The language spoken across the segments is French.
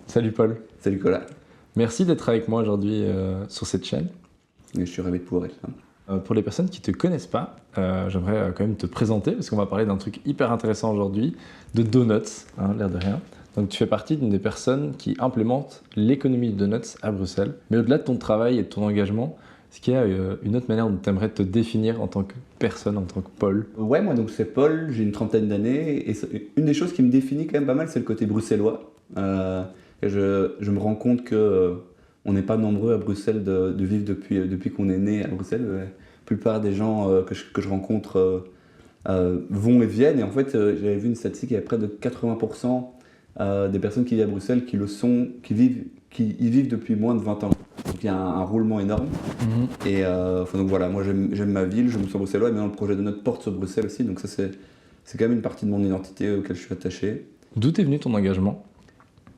Salut Paul, Salut Nicolas. merci d'être avec moi aujourd'hui sur cette chaîne. Je suis ravi de pouvoir être là. Pour les personnes qui ne te connaissent pas, j'aimerais quand même te présenter parce qu'on va parler d'un truc hyper intéressant aujourd'hui, de donuts, l'air de rien. Donc tu fais partie d'une des personnes qui implémentent l'économie de donuts à Bruxelles. Mais au-delà de ton travail et de ton engagement, est-ce qu'il y a une autre manière dont tu aimerais te définir en tant que personne, en tant que Paul? Ouais, moi donc c'est Paul, j'ai une trentaine d'années et une des choses qui me définit quand même pas mal, c'est le côté bruxellois. Et je me rends compte que on n'est pas nombreux à Bruxelles de vivre depuis qu'on est né à Bruxelles. La plupart des gens que je rencontre vont et viennent. Et en fait, j'avais vu une statistique, il y a près de 80% des personnes qui vivent à Bruxelles qui y vivent depuis moins de 20 ans. Donc il y a un roulement énorme. Et donc voilà, moi j'aime ma ville, je me sens bruxellois, et maintenant le projet de notre porte sur Bruxelles aussi, donc ça c'est quand même une partie de mon identité auquel je suis attaché. D'où est venu ton engagement?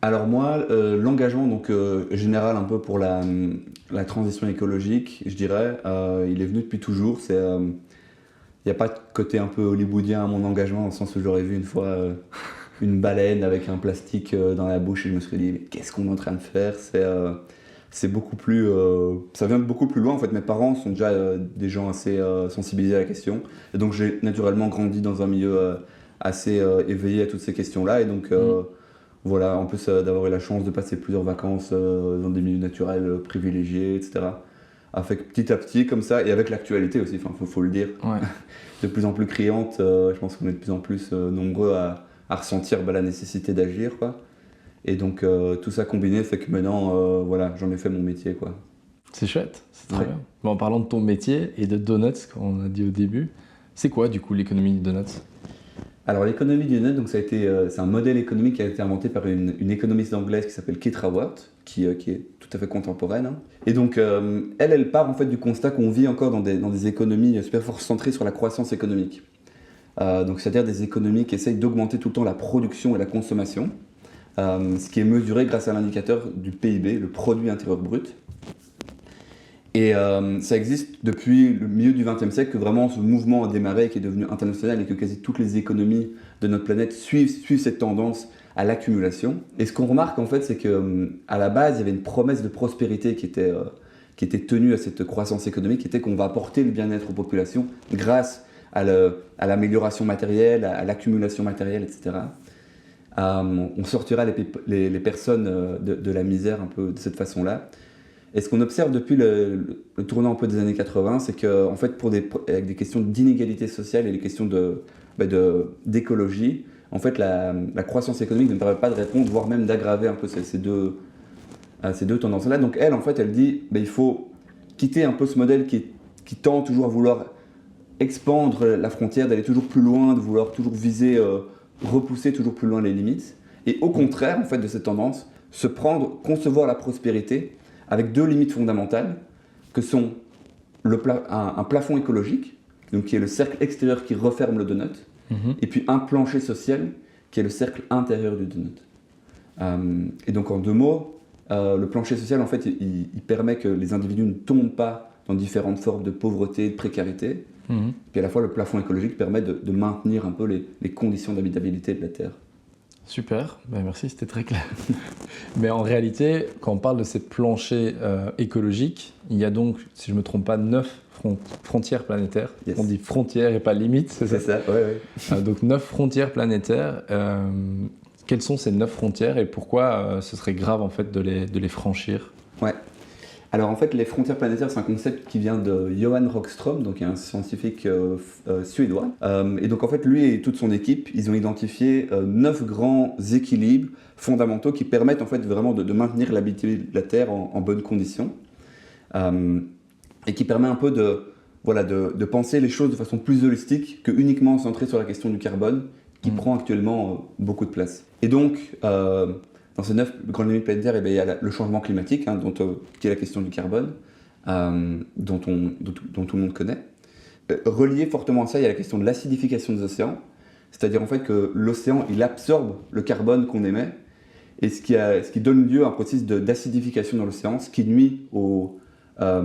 Alors moi, l'engagement donc général un peu pour la transition écologique, je dirais, il est venu depuis toujours. Il n'y a pas de côté un peu hollywoodien à mon engagement, dans le sens où j'aurais vu une fois une baleine avec un plastique dans la bouche et je me serais dit mais qu'est-ce qu'on est en train de faire? C'est beaucoup plus, ça vient de beaucoup plus loin en fait. Mes parents sont déjà des gens assez sensibilisés à la question, et donc j'ai naturellement grandi dans un milieu assez éveillé à toutes ces questions-là, et donc voilà, en plus d'avoir eu la chance de passer plusieurs vacances dans des milieux naturels privilégiés, etc. Avec petit à petit comme ça, et avec l'actualité aussi, enfin faut le dire, Ouais. de plus en plus criante, je pense qu'on est de plus en plus nombreux à ressentir la nécessité d'agir, quoi. Et donc tout ça combiné fait que maintenant, voilà, j'en ai fait mon métier, quoi. C'est chouette, c'est très Ouais. bien. Bon, en parlant de ton métier et de donuts, comme on a dit au début, c'est quoi du coup l'économie de donuts? Alors l'économie du net, donc c'est un modèle économique qui a été inventé par une économiste anglaise qui s'appelle Kate Raworth, qui est tout à fait contemporaine, hein. Et donc elle part en fait du constat qu'on vit encore dans des économies super fort centrées sur la croissance économique. Donc c'est-à-dire des économies qui essayent d'augmenter tout le temps la production et la consommation, ce qui est mesuré grâce à l'indicateur du PIB, le produit intérieur brut. Et ça existe depuis le milieu du XXe siècle que vraiment ce mouvement a démarré, qui est devenu international, et que quasi toutes les économies de notre planète suivent cette tendance à l'accumulation. Et ce qu'on remarque en fait, c'est qu'à la base, il y avait une promesse de prospérité qui était tenue à cette croissance économique, qui était qu'on va apporter le bien-être aux populations grâce à l'amélioration matérielle, à l'accumulation matérielle, etc. On sortira les personnes de la misère un peu de cette façon-là. Et ce qu'on observe depuis le tournant un peu des années 80, c'est que en fait, avec des questions d'inégalité sociale et des questions d'écologie, en fait, la croissance économique ne permet pas de répondre, voire même d'aggraver un peu ces deux tendances-là. Donc elle, en fait, elle dit il faut quitter un peu ce modèle qui tend toujours à vouloir expandre la frontière, d'aller toujours plus loin, de vouloir toujours viser, repousser toujours plus loin les limites. Et au contraire, en fait, de cette tendance, concevoir la prospérité avec deux limites fondamentales, que sont un plafond écologique, donc qui est le cercle extérieur qui referme le donut, et puis un plancher social, qui est le cercle intérieur du donut. Et donc en deux mots, le plancher social, en fait, il permet que les individus ne tombent pas dans différentes formes de pauvreté, de précarité, puis à la fois le plafond écologique permet de maintenir un peu les conditions d'habitabilité de la Terre. Super, ben merci, c'était très clair. Mais en réalité, quand on parle de ces planchers écologiques, il y a donc, si je ne me trompe pas, 9 frontières planétaires. Yes. On dit frontières et pas limites, c'est ça? C'est ça, ouais. Donc 9 frontières planétaires. Quelles sont ces 9 frontières et pourquoi ce serait grave en fait de les franchir? Ouais. Alors en fait, les frontières planétaires, c'est un concept qui vient de Johan Rockström, donc un scientifique suédois. Et donc en fait, lui et toute son équipe, ils ont identifié 9 grands équilibres fondamentaux qui permettent en fait vraiment de maintenir l'habitabilité de la Terre en bonnes conditions, et qui permet un peu de penser les choses de façon plus holistique que uniquement centrée sur la question du carbone, qui prend actuellement beaucoup de place. Et donc dans ces 9 grandes limites planétaires, il y a le changement climatique, qui est la question du carbone, dont tout le monde connaît. Relié fortement à ça, il y a la question de l'acidification des océans, c'est-à-dire en fait que l'océan, il absorbe le carbone qu'on émet, et ce qui donne lieu à un processus d'acidification dans l'océan, ce qui nuit à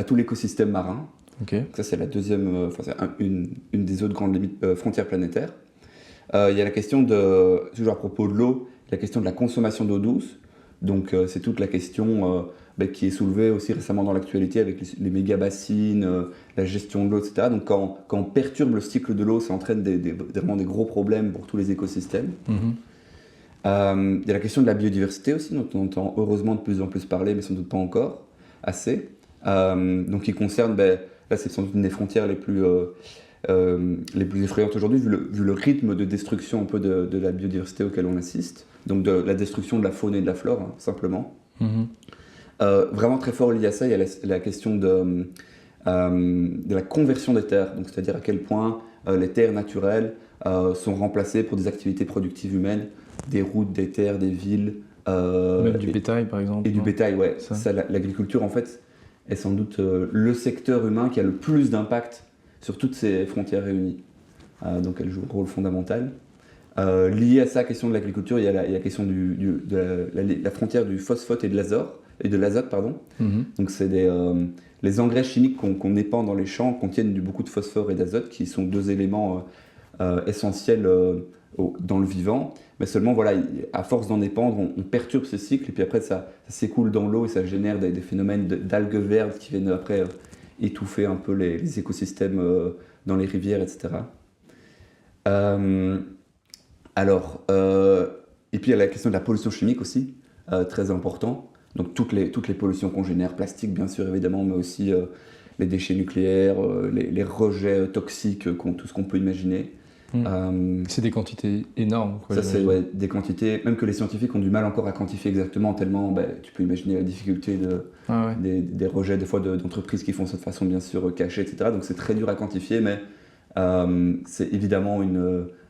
tout l'écosystème marin. Okay. Ça, c'est la deuxième, une des autres grandes frontières planétaires. Il y a la question toujours à propos de l'eau, la question de la consommation d'eau douce. Donc c'est toute la question qui est soulevée aussi récemment dans l'actualité avec les méga-bassines, la gestion de l'eau, etc. Donc quand on perturbe le cycle de l'eau, ça entraîne vraiment des gros problèmes pour tous les écosystèmes. Il y a la question de la biodiversité aussi, dont on entend heureusement de plus en plus parler, mais sans doute pas encore assez. Donc qui concerne, là c'est sans doute une des frontières les plus effrayantes aujourd'hui, vu le rythme de destruction un peu de la biodiversité auquel on assiste. Donc de la destruction de la faune et de la flore, hein, simplement. Vraiment très fort lié à ça, il y a la question de la conversion des terres, donc c'est-à-dire à quel point les terres naturelles sont remplacées pour des activités productives humaines, des routes, des terres, des villes. Même du bétail, par exemple. Et du bétail, ouais. Ça, l'agriculture, en fait, est sans doute le secteur humain qui a le plus d'impact sur toutes ces frontières réunies. Donc elle joue un rôle fondamental. Lié à ça, la question de l'agriculture, il y a la question de la frontière du phosphate et de l'azote, pardon. Donc c'est les engrais chimiques qu'on épand dans les champs contiennent beaucoup de phosphore et d'azote, qui sont deux éléments essentiels dans le vivant. Mais seulement, voilà, à force d'en épandre, on perturbe ce cycle, et puis après ça s'écoule dans l'eau et ça génère des phénomènes d'algues vertes qui viennent après étouffer un peu les écosystèmes dans les rivières, etc. Et puis il y a la question de la pollution chimique aussi, très important. Donc toutes les pollutions qu'on génère, plastique bien sûr évidemment, mais aussi les déchets nucléaires, les rejets toxiques, tout ce qu'on peut imaginer. C'est des quantités énormes. Ça c'est des quantités, même que les scientifiques ont du mal encore à quantifier exactement, tellement tu peux imaginer la difficulté des rejets des fois d'entreprises qui font ça de façon bien sûr cachée, etc. Donc c'est très dur à quantifier, mais c'est évidemment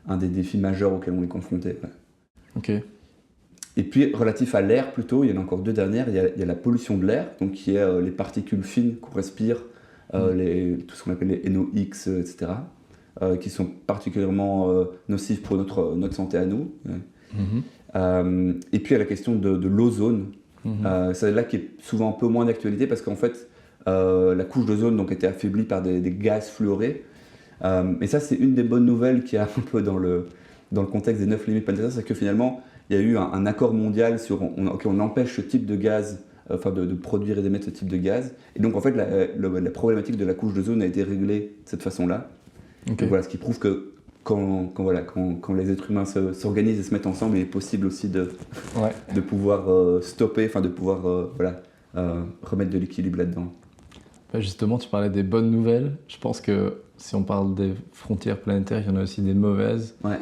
un des défis majeurs auxquels on est confronté. Ouais. Ok. Et puis, relatif à l'air plutôt, il y en a encore deux dernières. Il y a la pollution de l'air, donc qui est les particules fines qu'on respire, tout ce qu'on appelle les NOx, etc., qui sont particulièrement nocives pour notre santé à nous. Et puis, il y a la question de l'ozone. C'est là qui est souvent un peu moins d'actualité parce qu'en fait, la couche d'ozone donc, était affaiblie par des gaz fluorés. Et ça, c'est une des bonnes nouvelles qu'il y a un peu dans le contexte des 9 limites planétaires, c'est que finalement, il y a eu un accord mondial sur on empêche ce type de gaz, de produire et d'émettre ce type de gaz. Et donc, en fait, la problématique de la couche d'ozone a été réglée de cette façon-là. Okay. Donc, voilà, ce qui prouve que quand les êtres humains s'organisent et se mettent ensemble, il est possible aussi de pouvoir stopper, de pouvoir remettre de l'équilibre là-dedans. Justement, tu parlais des bonnes nouvelles. Je pense que si on parle des frontières planétaires, il y en a aussi des mauvaises. Ouais.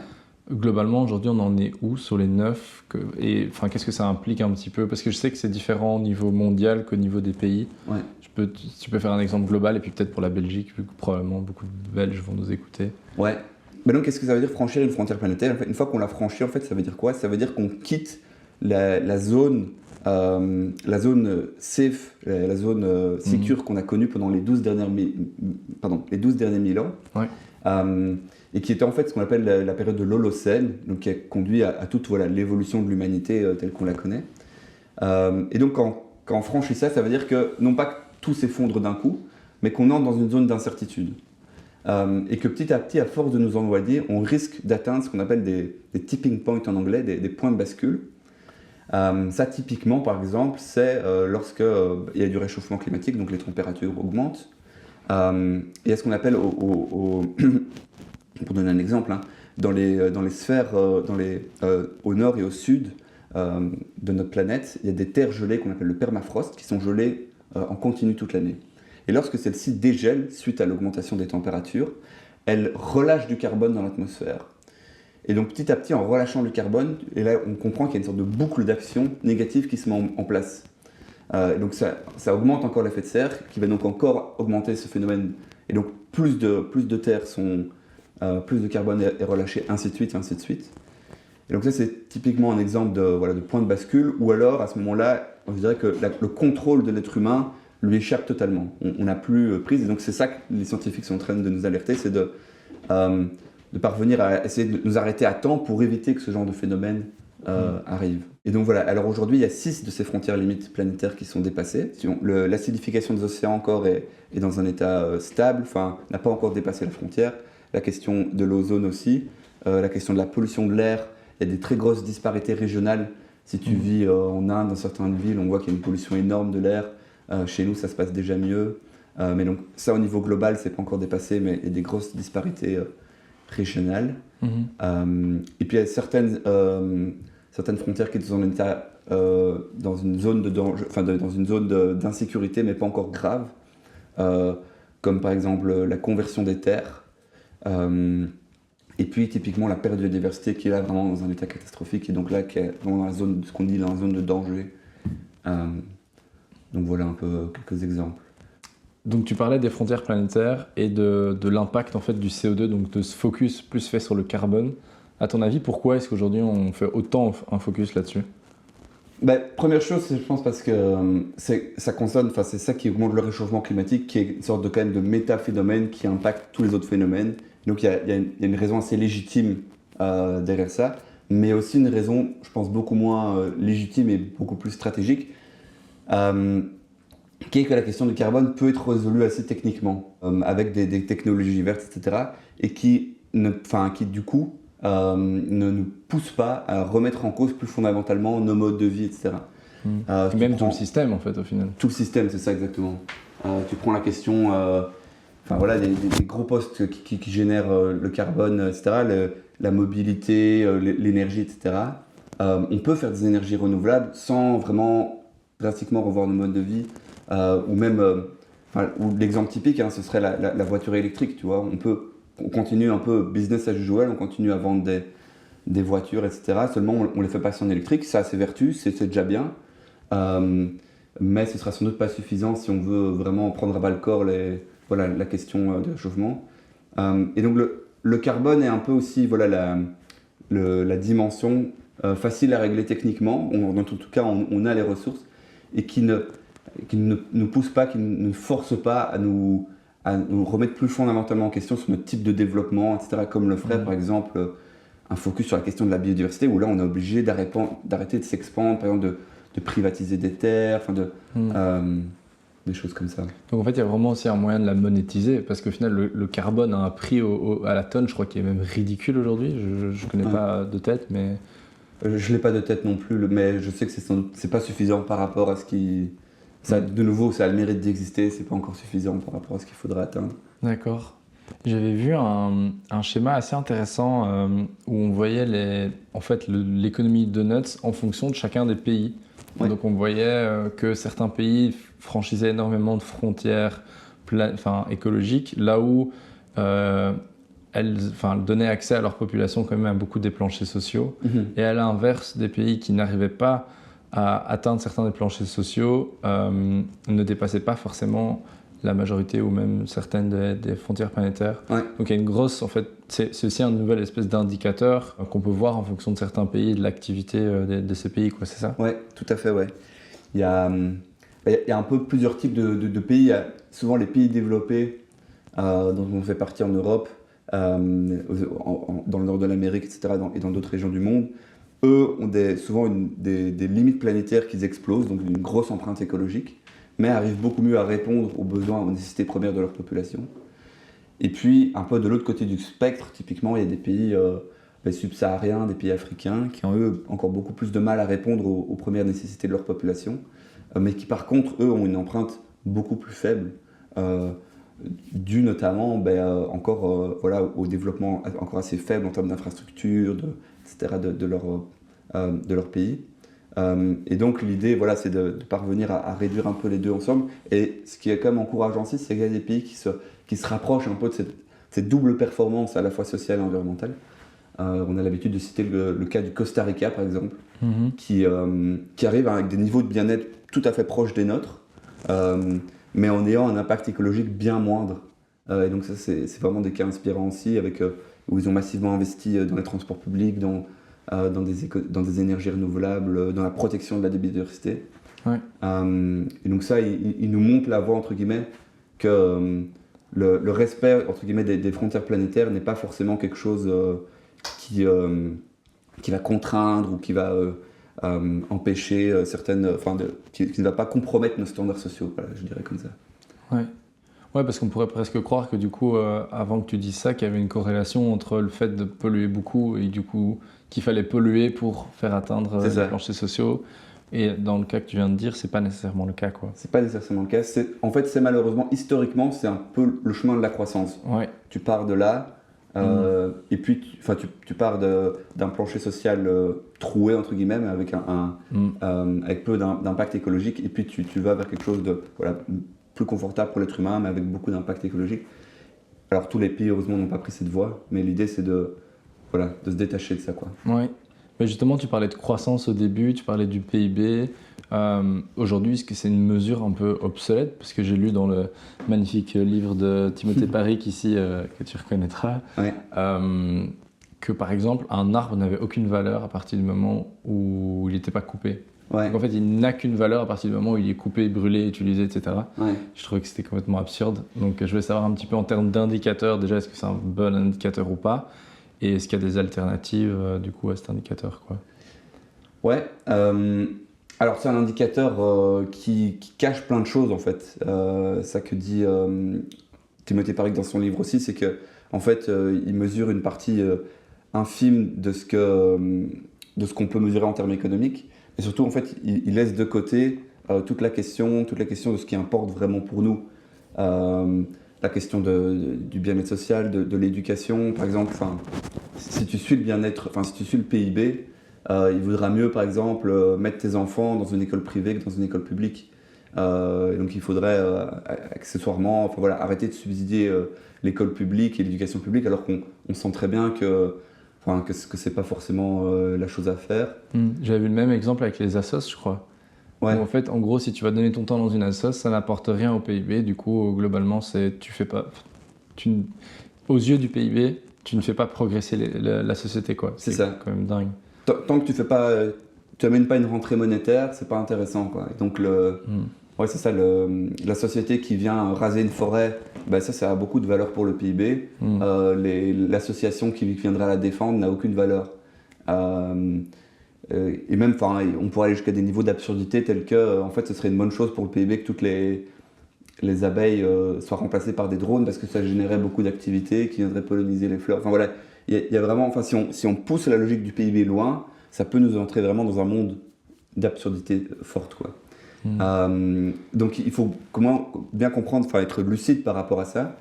Globalement, aujourd'hui, on en est où sur les 9 qu'est-ce que ça implique un petit peu? Parce que je sais que c'est différent au niveau mondial qu'au niveau des pays. Ouais. Tu peux faire un exemple global, et puis peut-être pour la Belgique, vu que probablement beaucoup de Belges vont nous écouter. Ouais. Mais donc, qu'est-ce que ça veut dire franchir une frontière planétaire? En fait, une fois qu'on l'a franchie, en fait, ça veut dire quoi? Ça veut dire qu'on quitte la zone safe, la zone secure qu'on a connue pendant les 12 derniers 1000 ans. Ouais. Et qui était en fait ce qu'on appelle la période de l'Holocène, donc qui a conduit à toute l'évolution de l'humanité telle qu'on la connaît. Et donc quand on franchit ça, ça veut dire que non pas que tout s'effondre d'un coup, mais qu'on entre dans une zone d'incertitude. Et que petit à petit, à force de nous envoyer, on risque d'atteindre ce qu'on appelle des tipping points en anglais, des points de bascule. Ça typiquement par exemple, c'est lorsque il y a du réchauffement climatique, donc les températures augmentent. Il y a ce qu'on appelle pour donner un exemple, dans les sphères, au nord et au sud de notre planète, il y a des terres gelées qu'on appelle le permafrost, qui sont gelées en continu toute l'année. Et lorsque celles-ci dégèlent suite à l'augmentation des températures, elles relâchent du carbone dans l'atmosphère. Et donc petit à petit, en relâchant du carbone, et là on comprend qu'il y a une sorte de boucle d'action négative qui se met en place. Donc ça augmente encore l'effet de serre, qui va donc encore augmenter ce phénomène. Et donc plus de terre plus de carbone est relâché, ainsi de suite, ainsi de suite. Et donc ça, c'est typiquement un exemple de point de bascule, où alors, à ce moment-là, on dirait que le contrôle de l'être humain lui échappe totalement. On n'a plus prise, et donc c'est ça que les scientifiques sont en train de nous alerter, c'est de parvenir à essayer de nous arrêter à temps pour éviter que ce genre de phénomène arrive. Et donc voilà, alors aujourd'hui, il y a 6 de ces frontières limites planétaires qui sont dépassées. L'acidification des océans encore est dans un état stable, n'a pas encore dépassé la frontière. La question de l'ozone aussi, la question de la pollution de l'air il y a des très grosses disparités régionales. Si tu vis en Inde, dans certaines villes, on voit qu'il y a une pollution énorme de l'air. Chez nous, ça se passe déjà mieux. Mais donc ça, au niveau global, c'est pas encore dépassé, mais il y a des grosses disparités régionales. Et puis il y a certaines frontières qui sont dans une zone de danger, enfin dans une zone d'insécurité, mais pas encore grave, comme par exemple la conversion des terres. Et puis typiquement la perte de biodiversité qui est là vraiment dans un état catastrophique et donc là qui est vraiment dans la zone, ce qu'on dit dans la zone de danger. Donc voilà un peu quelques exemples. Donc tu parlais des frontières planétaires et de l'impact en fait du CO2, donc de ce focus plus fait sur le carbone. À ton avis, pourquoi est-ce qu'aujourd'hui on fait autant un focus là-dessus? Première chose, c'est, je pense parce que ça concerne, enfin c'est ça qui augmente le réchauffement climatique, qui est une sorte de quand même de méta-phénomène qui impacte tous les autres phénomènes. Donc il y a une raison assez légitime derrière ça, mais aussi une raison, je pense, beaucoup moins légitime et beaucoup plus stratégique, qui est que la question du carbone peut être résolue assez techniquement, avec des technologies vertes, etc., et qui du coup ne nous pousse pas à remettre en cause plus fondamentalement nos modes de vie, etc. Même tout le système en fait au final. Tout le système, c'est ça exactement. Tu prends la question, des gros postes qui génèrent le carbone, etc., la mobilité, l'énergie, etc. On peut faire des énergies renouvelables sans vraiment drastiquement revoir nos modes de vie, ou même, ou l'exemple typique, ce serait la voiture électrique, tu vois. On continue un peu business as usual, on continue à vendre des voitures, etc. Seulement, on les fait passer en électrique, ça a ses vertus, c'est déjà bien. Mais ce sera sans doute pas suffisant si on veut vraiment prendre à bas le corps la question du réchauffement. Et donc le carbone est un peu aussi la dimension facile à régler techniquement. Dans tout cas, on a les ressources et qui ne nous pousse pas, qui ne nous force pas à nous remettre plus fondamentalement en question sur notre type de développement, etc. Comme le ferait par exemple un focus sur la question de la biodiversité, où là on est obligé d'arrêter de s'expandre, par exemple de privatiser des terres, des choses comme ça. Donc en fait il y a vraiment aussi un moyen de la monétiser, parce qu'au final le carbone a un prix à la tonne, je crois qu'il est même ridicule aujourd'hui, je ne connais pas de tête, mais... Je ne l'ai pas de tête non plus, mais je sais que c'est pas suffisant par rapport à ce qui... De nouveau, ça a le mérite d'exister, c'est pas encore suffisant par rapport à ce qu'il faudrait atteindre. D'accord. J'avais vu un schéma assez intéressant où on voyait l'économie de donuts en fonction de chacun des pays. Ouais. Donc on voyait que certains pays franchissaient énormément de frontières écologiques, là où elles donnaient accès à leur population quand même à beaucoup des planchers sociaux. Et à l'inverse, des pays qui n'arrivaient pas à atteindre certains des planchers sociaux ne dépassaient pas forcément la majorité ou même certaines des frontières planétaires. Ouais. Donc il y a une grosse, en fait, c'est aussi une nouvelle espèce d'indicateur qu'on peut voir en fonction de certains pays, de l'activité de ces pays, quoi, c'est ça? Oui, tout à fait, ouais. Il y a un peu plusieurs types de pays. Il y a souvent les pays développés dont on fait partie en Europe, dans le nord de l'Amérique, etc., et dans d'autres régions du monde. Eux ont souvent des limites planétaires qui explosent, donc une grosse empreinte écologique, mais arrivent beaucoup mieux à répondre aux besoins, aux nécessités premières de leur population. Et puis, un peu de l'autre côté du spectre, typiquement, il y a des pays subsahariens, des pays africains, qui ont eux encore beaucoup plus de mal à répondre aux premières nécessités de leur population, mais qui par contre, eux, ont une empreinte beaucoup plus faible, due notamment au développement encore assez faible en termes d'infrastructures, etc., de leur pays. Et donc l'idée, c'est de parvenir à réduire un peu les deux ensemble. Et ce qui est quand même encourageant aussi, c'est qu'il y a des pays qui se rapprochent un peu de cette double performance à la fois sociale et environnementale. On a l'habitude de citer le cas du Costa Rica, par exemple, qui arrive avec des niveaux de bien-être tout à fait proches des nôtres, mais en ayant un impact écologique bien moindre. Et donc ça, c'est vraiment des cas inspirants aussi, où ils ont massivement investi dans les transports publics, dans des énergies renouvelables, dans la protection de la biodiversité. Ouais. Et donc ça, il nous montre la voie, entre guillemets, que le respect, entre guillemets, des frontières planétaires n'est pas forcément quelque chose qui va contraindre ou qui va empêcher qui ne va pas compromettre nos standards sociaux, voilà, je dirais comme ça. Ouais. Ouais, parce qu'on pourrait presque croire que du coup, avant que tu dises ça, qu'il y avait une corrélation entre le fait de polluer beaucoup et du coup qu'il fallait polluer pour faire atteindre C'est les ça. planchers sociaux. Et dans le cas que tu viens de dire, c'est pas nécessairement le cas, quoi. C'est pas nécessairement le cas. En fait, c'est malheureusement, historiquement, c'est un peu le chemin de la croissance. Ouais. Tu pars de là, et puis tu pars d'un plancher social troué, entre guillemets, mais avec, avec peu d'impact écologique, et puis tu vas vers quelque chose de plus confortable pour l'être humain, mais avec beaucoup d'impact écologique. Alors tous les pays, heureusement, n'ont pas pris cette voie, mais l'idée, c'est de se détacher de ça, quoi. Ouais. Mais justement, tu parlais de croissance au début, tu parlais du PIB. Aujourd'hui, est-ce que c'est une mesure un peu obsolète? Parce que j'ai lu dans le magnifique livre de Timothée Paric ici, que tu reconnaîtras, Ouais. que par exemple, un arbre n'avait aucune valeur à partir du moment où il n'était pas coupé. Ouais. Donc en fait, il n'a qu'une valeur à partir du moment où il est coupé, brûlé, utilisé, etc. Ouais. Je trouvais que c'était complètement absurde. Donc je voulais savoir un petit peu en termes d'indicateurs, déjà, est-ce que c'est un bon indicateur ou pas? Et est-ce qu'il y a des alternatives du coup à cet indicateur, quoi? Ouais. Alors c'est un indicateur qui cache plein de choses en fait. Ça que dit Timothée Paric dans son livre aussi, c'est que en fait il mesure une partie infime de ce qu'on peut mesurer en termes économiques, et surtout en fait il laisse de côté toute la question de ce qui importe vraiment pour nous. La question du bien-être social, de l'éducation, par exemple. Si tu suis le bien-être, si tu suis le PIB, il vaudra mieux, par exemple, mettre tes enfants dans une école privée que dans une école publique. Donc il faudrait accessoirement arrêter de subsidier l'école publique et l'éducation publique, alors qu'on sent très bien que c'est pas forcément la chose à faire. J'avais vu le même exemple avec les assos, je crois. Ouais. Où en fait, en gros, si tu vas donner ton temps dans une assos, ça n'apporte rien au PIB. Du coup, globalement, aux yeux du PIB, tu ne fais pas progresser la société, quoi. C'est ça. Quand même dingue. Tant que tu amènes pas une rentrée monétaire, c'est pas intéressant, quoi. Et donc ouais, c'est ça, la société qui vient raser une forêt, ça a beaucoup de valeur pour le PIB. L'association qui viendra la défendre n'a aucune valeur. Et même, on pourrait aller jusqu'à des niveaux d'absurdité tels que, en fait, ce serait une bonne chose pour le PIB que toutes les abeilles soient remplacées par des drones, parce que ça générait beaucoup d'activités qui viendraient polliniser les fleurs. Enfin voilà, il y a vraiment, si on pousse la logique du PIB loin, ça peut nous entrer vraiment dans un monde d'absurdité forte, quoi. Donc il faut bien comprendre, être lucide par rapport à ça.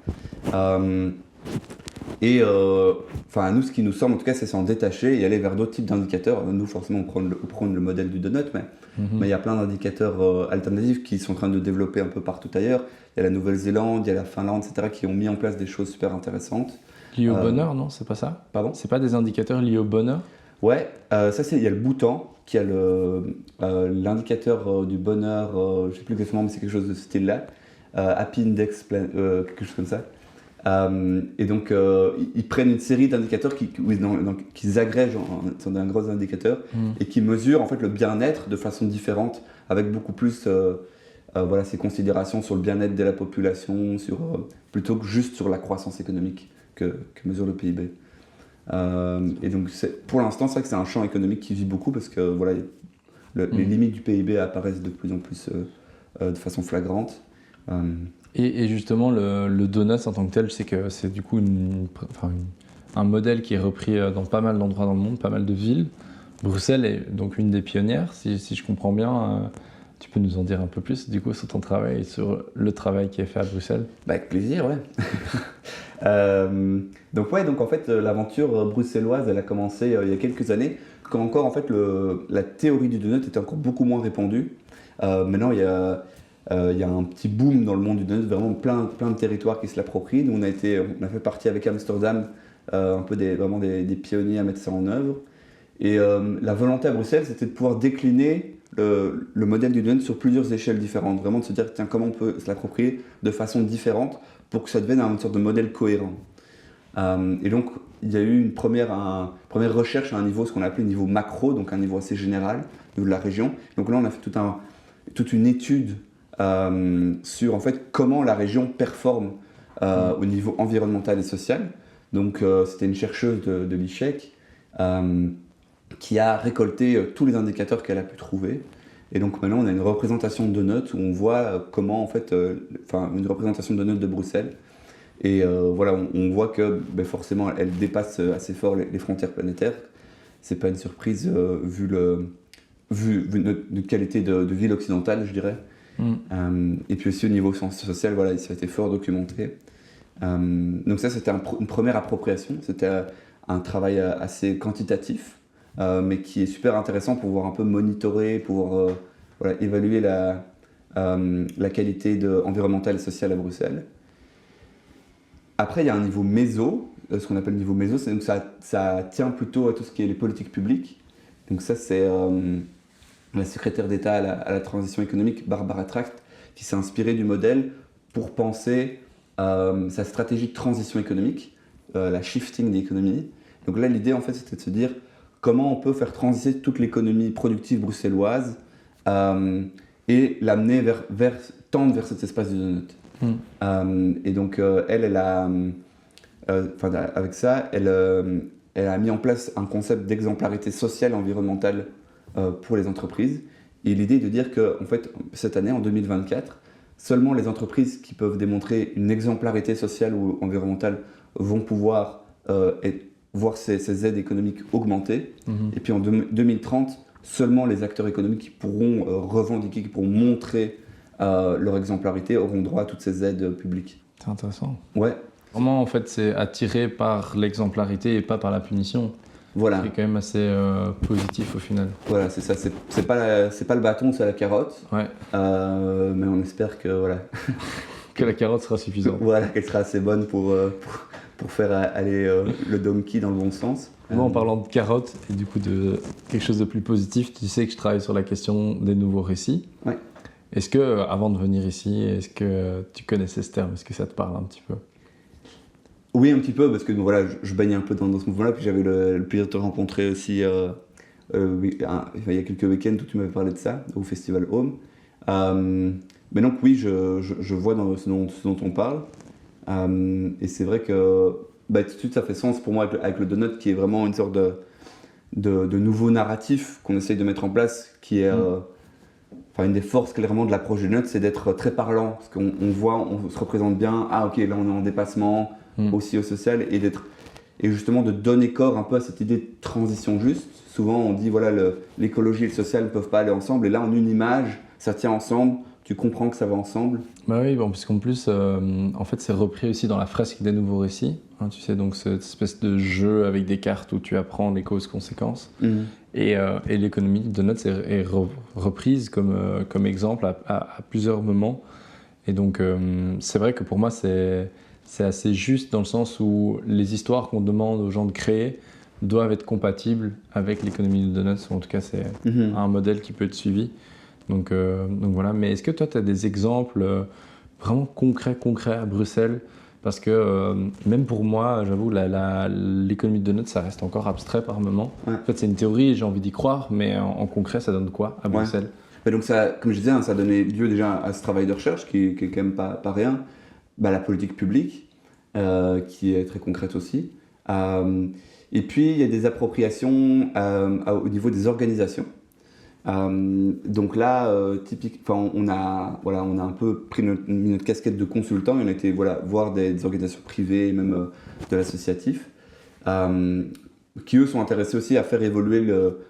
Nous, ce qui nous semble, en tout cas, c'est s'en détacher et aller vers d'autres types d'indicateurs. Nous, forcément, on prend le modèle du donut, mais il y a plein d'indicateurs alternatifs qui sont en train de développer un peu partout ailleurs. Il y a la Nouvelle-Zélande, il y a la Finlande, etc., qui ont mis en place des choses super intéressantes. Liés au bonheur, non? C'est pas ça? Pardon? C'est pas des indicateurs liés au bonheur? Ouais, il y a le Bhoutan, qui a l'indicateur du bonheur, je ne sais plus exactement, mais c'est quelque chose de ce style-là. Happy Index, quelque chose comme ça. Et donc, ils prennent une série d'indicateurs qu'ils agrègent dans un gros indicateur et qui mesurent en fait le bien-être de façon différente, avec beaucoup plus ces considérations sur le bien-être de la population, plutôt que juste sur la croissance économique que mesure le PIB. Et donc, pour l'instant, c'est vrai que c'est un champ économique qui vit beaucoup parce que les limites du PIB apparaissent de plus en plus de façon flagrante. Et justement, le donut en tant que tel, je sais que c'est du coup un modèle qui est repris dans pas mal d'endroits dans le monde, pas mal de villes. Bruxelles est donc une des pionnières, si je comprends bien. Tu peux nous en dire un peu plus du coup sur ton travail et sur le travail qui est fait à Bruxelles? Avec plaisir, ouais. Donc en fait, l'aventure bruxelloise, elle a commencé il y a quelques années, quand encore en fait la théorie du donut était encore beaucoup moins répandue. Maintenant, il y a un petit boom dans le monde du donut, vraiment plein de territoires qui se l'approprient. Nous, on a fait partie avec Amsterdam, un peu vraiment des pionniers à mettre ça en œuvre. Et la volonté à Bruxelles, c'était de pouvoir décliner le modèle du donut sur plusieurs échelles différentes. Vraiment de se dire, tiens, comment on peut se l'approprier de façon différente pour que ça devienne une sorte de modèle cohérent. Et donc, il y a eu une première recherche à un niveau, ce qu'on a appelé niveau macro, donc un niveau assez général, au niveau de la région. Donc là, on a fait toute une étude sur en fait comment la région performe au niveau environnemental et social. Donc c'était une chercheuse de l'ICHEC qui a récolté tous les indicateurs qu'elle a pu trouver Et donc maintenant, on a une représentation de donuts où on voit comment, en fait, une représentation de donuts de Bruxelles. Et voilà, on voit que forcément, elle dépasse assez fort les frontières planétaires. C'est pas une surprise vu notre qualité de ville occidentale, je dirais. Et puis aussi au niveau social, voilà, ça a été fort documenté. Donc ça, c'était une première appropriation. C'était un travail assez quantitatif, mais qui est super intéressant pour pouvoir un peu monitorer, pour voilà, évaluer la qualité environnementale et sociale à Bruxelles. Après, il y a un niveau méso. Ce qu'on appelle le niveau méso, c'est donc ça tient plutôt à tout ce qui est les politiques publiques. Donc ça, c'est la secrétaire d'État à la transition économique, Barbara Tracht, qui s'est inspirée du modèle pour penser sa stratégie de transition économique, la shifting d'économie. Donc là, l'idée, en fait, c'était de se dire comment on peut faire transiser toute l'économie productive bruxelloise et l'amener tendre vers cet espace de donut. Et donc, elle a... avec ça, elle a mis en place un concept d'exemplarité sociale et environnementale pour les entreprises. Et l'idée est de dire que, en fait, cette année, en 2024, seulement les entreprises qui peuvent démontrer une exemplarité sociale ou environnementale vont pouvoir voir ces aides économiques augmenter. Et puis en 2030, seulement les acteurs économiques qui pourront revendiquer, qui pourront montrer leur exemplarité auront droit à toutes ces aides publiques. C'est intéressant. Ouais. Vraiment, en fait, c'est attiré par l'exemplarité et pas par la punition. Voilà. C'est quand même assez positif au final. Voilà, c'est ça. C'est pas le bâton, c'est la carotte. Ouais. Mais on espère que voilà. Que la carotte sera suffisante. Voilà, qu'elle sera assez bonne pour faire aller le donkey dans le bon sens. Moi, en parlant de carotte et du coup de quelque chose de plus positif, tu sais que je travaille sur la question des nouveaux récits. Ouais. Est-ce que, avant de venir ici, est-ce que tu connaissais ce terme? Est-ce que ça te parle un petit peu? Oui, un petit peu, parce que voilà, je baignais un peu dans ce mouvement-là, puis j'avais le plaisir de te rencontrer aussi il y a quelques week-ends où tu m'avais parlé de ça, au Festival Home. Mais donc oui, je vois dans ce dont on parle. Et c'est vrai que tout de suite ça fait sens pour moi avec le donut, qui est vraiment une sorte de nouveau narratif qu'on essaye de mettre en place, qui est une des forces clairement de l'approche du donut, c'est d'être très parlant, parce qu'on on se représente bien, ah ok, là on est en dépassement, aussi au social, et justement de donner corps un peu à cette idée de transition juste. Souvent on dit voilà, l'écologie et le social ne peuvent pas aller ensemble, et là en une image ça tient ensemble, tu comprends que ça va ensemble. Bah oui, bon, puisqu'en plus en fait c'est repris aussi dans la fresque des nouveaux récits, hein, tu sais, donc cette espèce de jeu avec des cartes où tu apprends les causes-conséquences. Et l'économie de notes est reprise comme exemple à plusieurs moments. Et donc c'est vrai que pour moi c'est assez juste dans le sens où les histoires qu'on demande aux gens de créer doivent être compatibles avec l'économie de donuts, ou en tout cas c'est un modèle qui peut être suivi. Donc voilà, mais est-ce que toi tu as des exemples vraiment concrets à Bruxelles? Parce que même pour moi, j'avoue, l'économie de donuts, ça reste encore abstrait par moment. Ouais. En fait, c'est une théorie et j'ai envie d'y croire, mais en concret, ça donne quoi à Bruxelles? Ouais. Donc ça, comme je disais, ça a donné lieu déjà à ce travail de recherche qui est quand même pas rien. La politique publique, qui est très concrète aussi. Et puis, il y a des appropriations au niveau des organisations. Donc là, on a un peu pris notre casquette de consultant et on a été voir des organisations privées, même de l'associatif, qui eux sont intéressés aussi à faire évoluer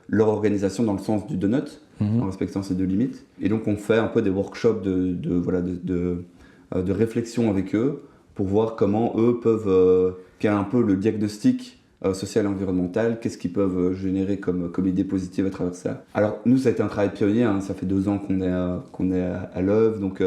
leur organisation dans le sens du donut, en respectant ces deux limites. Et donc on fait un peu des workshops de réflexion avec eux pour voir comment eux peuvent, quel est un peu le diagnostic social et environnemental, qu'est-ce qu'ils peuvent générer comme idée positive à travers ça. Alors nous, ça a été un travail pionnier, ça fait 2 ans qu'on est à l'œuvre, donc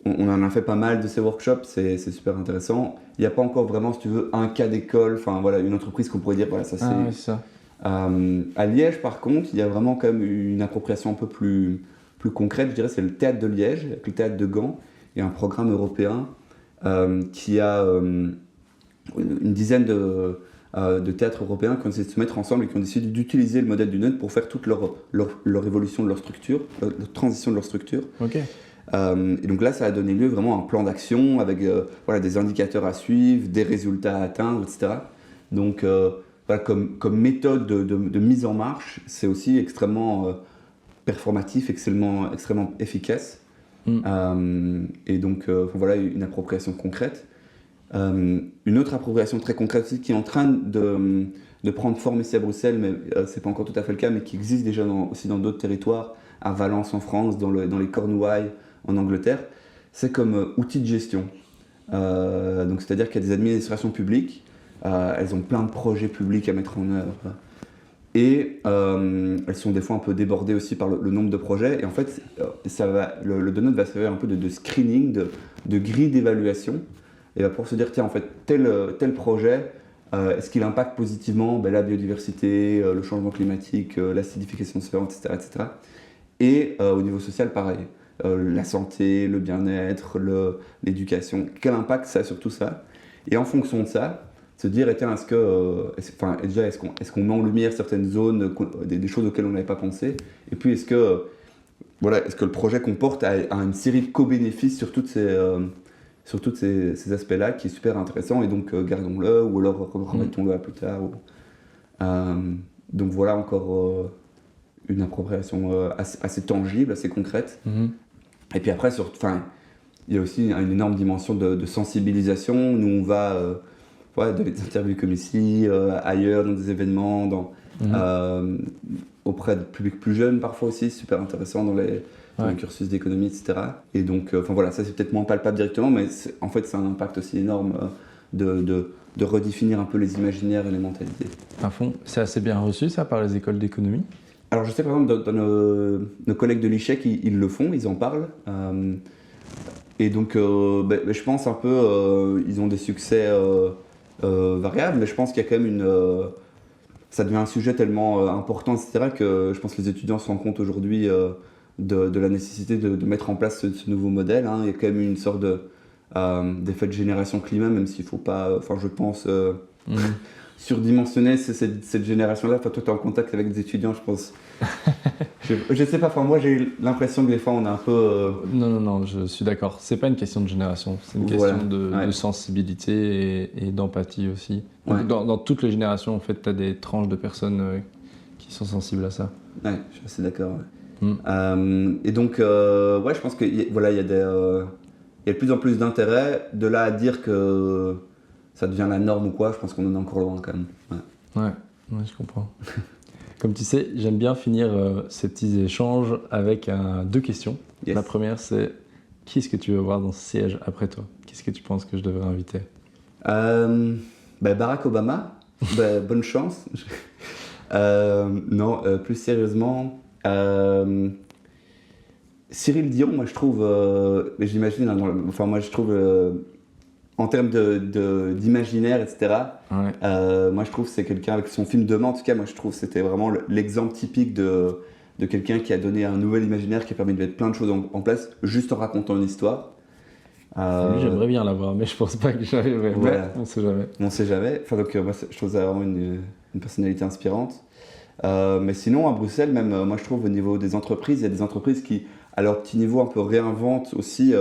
on en a fait pas mal de ces workshops, c'est super intéressant. Il n'y a pas encore vraiment, si tu veux, un cas d'école, une entreprise qu'on pourrait dire, voilà, ça c'est... ouais, c'est ça. À Liège, par contre, il y a vraiment quand même une appropriation un peu plus concrète, je dirais, c'est le théâtre de Liège, avec le théâtre de Gand. Il y a un programme européen qui a... une dizaine de théâtres européens qui ont décidé de se mettre ensemble et qui ont décidé d'utiliser le modèle du donut pour faire toute leur évolution de leur structure, leur transition de leur structure. Okay. Et donc là, ça a donné lieu vraiment à un plan d'action avec des indicateurs à suivre, des résultats à atteindre, etc. Donc comme méthode de mise en marche, c'est aussi extrêmement performatif, extrêmement efficace. Et donc, voilà une appropriation concrète. Une autre appropriation très concrète aussi qui est en train de prendre forme ici à Bruxelles, mais c'est pas encore tout à fait le cas, mais qui existe déjà aussi dans d'autres territoires, à Valence en France, dans les Cornouailles en Angleterre, c'est comme outil de gestion. Donc c'est-à-dire qu'il y a des administrations publiques, elles ont plein de projets publics à mettre en œuvre, et elles sont des fois un peu débordées aussi par le nombre de projets, et en fait le donut va servir un peu de screening, de grille d'évaluation, et pour se dire tiens en fait tel projet, est-ce qu'il impacte positivement la biodiversité, le changement climatique, l'acidification solvante, etc., etc. Et au niveau social pareil, la santé, le bien-être, l'éducation, quel impact ça a sur tout ça, et en fonction de ça se dire tiens, est-ce qu'on met en lumière certaines zones, des choses auxquelles on n'avait pas pensé, et puis est-ce que le projet comporte une série de co-bénéfices sur tous ces aspects-là qui est super intéressant, et donc gardons-le, ou alors remettons-le à plus tard. Donc voilà encore une appropriation assez tangible, assez concrète. Et puis après, il y a aussi une énorme dimension de sensibilisation. Nous, on va dans des interviews comme ici, ailleurs, dans des événements, auprès de publics plus jeunes parfois aussi, super intéressant dans le cursus d'économie, etc. Et donc, ça c'est peut-être moins palpable directement, mais en fait, c'est un impact aussi énorme de redéfinir un peu les imaginaires et les mentalités. À fond, c'est assez bien reçu ça par les écoles d'économie? Alors je sais par exemple dans nos collègues de l'ICHEC, ils le font, ils en parlent. Et donc je pense un peu, ils ont des succès variables, mais je pense qu'il y a quand même ça devient un sujet tellement important, etc., que je pense que les étudiants se rendent compte aujourd'hui de la nécessité de mettre en place ce nouveau modèle. Il y a quand même une sorte d'effet de génération climat, même s'il ne faut pas, je pense, surdimensionner cette génération-là. Toi, tu es en contact avec des étudiants, je pense. Je sais pas, moi j'ai l'impression que des fois on a un peu... Non, je suis d'accord. C'est pas une question de génération, c'est une question de sensibilité et d'empathie aussi. Donc, dans toutes les générations, en fait, tu as des tranches de personnes qui sont sensibles à ça. Ouais, je suis assez d'accord. Et donc, je pense qu'il y a de plus en plus d'intérêt. De là à dire que ça devient la norme ou quoi, je pense qu'on en est encore loin quand même. Ouais, je comprends. Comme tu sais, j'aime bien finir ces petits échanges avec deux questions. Yes. La première, c'est qui est-ce que tu veux voir dans ce siège après toi? Qu'est-ce que tu penses que je devrais inviter? Barack Obama, bonne chance. Non, plus sérieusement, Cyril Dion, moi je trouve, j'imagine, moi je trouve, en termes d'imaginaire, etc., moi je trouve que c'est quelqu'un, avec son film Demain en tout cas, moi je trouve que c'était vraiment l'exemple typique de quelqu'un qui a donné un nouvel imaginaire, qui a permis de mettre plein de choses en place, juste en racontant une histoire. Lui, j'aimerais bien l'avoir, mais je pense pas que j'arriverai. Voilà. On sait jamais. On sait jamais. Donc moi je trouve ça vraiment une personnalité inspirante. Mais sinon à Bruxelles, même moi je trouve au niveau des entreprises, il y a des entreprises qui, à leur petit niveau, un peu réinventent aussi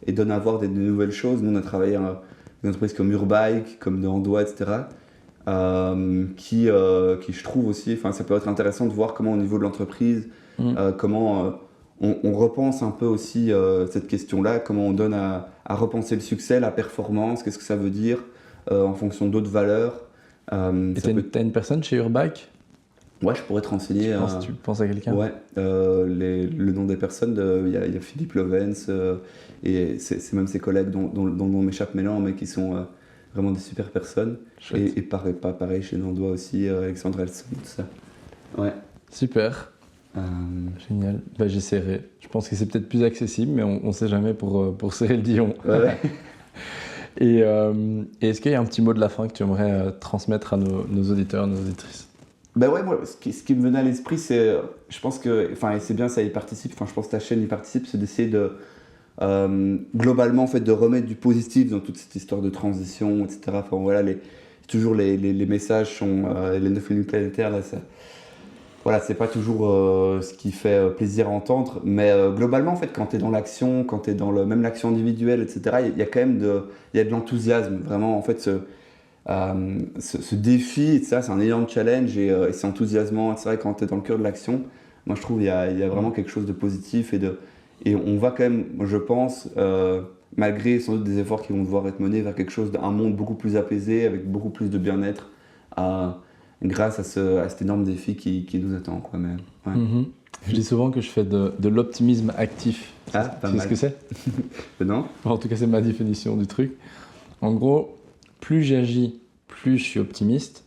et donnent à voir des nouvelles choses. Nous on a travaillé avec des entreprises comme Urbike, comme de Andois, etc. Qui je trouve aussi, ça peut être intéressant de voir comment au niveau de l'entreprise, comment on repense un peu aussi cette question-là, comment on donne à repenser le succès, la performance, qu'est-ce que ça veut dire en fonction d'autres valeurs. Et t'as une personne chez Urbike? Ouais, je pourrais te renseigner. Tu penses à quelqu'un? Ouais, le nom des personnes, il y a Philippe Lovens, et c'est même ses collègues dont le nom m'échappe maintenant, mais qui sont vraiment des super personnes. Et pareil chez Nandois aussi, Alexandre Elson, tout ça. Ouais. Super. Génial. J'essaierai. Je pense que c'est peut-être plus accessible, mais on sait jamais pour Cyril Dion. Ouais. Et est-ce qu'il y a un petit mot de la fin que tu aimerais transmettre à nos auditeurs, nos auditrices? Moi, ce qui me venait à l'esprit, c'est, je pense que, et c'est bien, ça y participe, je pense que ta chaîne y participe, c'est d'essayer de, globalement, en fait, de remettre du positif dans toute cette histoire de transition, etc. Toujours les messages sont, les 9 minutes planétaires, là, c'est pas toujours ce qui fait plaisir à entendre, mais globalement, en fait, quand tu es dans l'action, quand tu es dans même l'action individuelle, etc., il y a quand même de l'enthousiasme, vraiment, en fait, ce défi, etc., c'est un énorme challenge et c'est enthousiasmant, etc., quand tu es dans le cœur de l'action. Moi, je trouve qu'il y a vraiment quelque chose de positif et on va quand même, je pense, malgré sans doute des efforts qui vont devoir être menés vers quelque chose d'un monde beaucoup plus apaisé, avec beaucoup plus de bien-être, grâce à cet énorme défi qui nous attend, quoi. Mais, ouais. Je dis souvent que je fais de l'optimisme actif. Ah, Tu pas sais mal. ce que c'est? Non? En tout cas, c'est ma définition du truc. En gros, plus j'agis, plus je suis optimiste.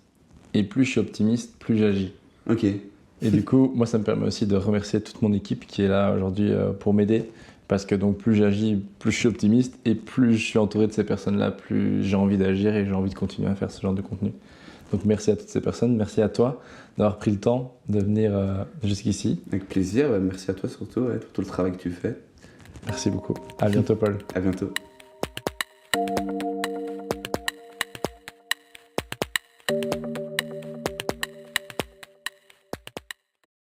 Et plus je suis optimiste, plus j'agis. Ok. Et du coup, moi, ça me permet aussi de remercier toute mon équipe qui est là aujourd'hui pour m'aider. Parce que donc, plus j'agis, plus je suis optimiste. Et plus je suis entouré de ces personnes-là, plus j'ai envie d'agir et j'ai envie de continuer à faire ce genre de contenu. Donc, merci à toutes ces personnes. Merci à toi d'avoir pris le temps de venir jusqu'ici. Avec plaisir. Merci à toi surtout, pour tout le travail que tu fais. Merci beaucoup. À bientôt, Paul. À bientôt.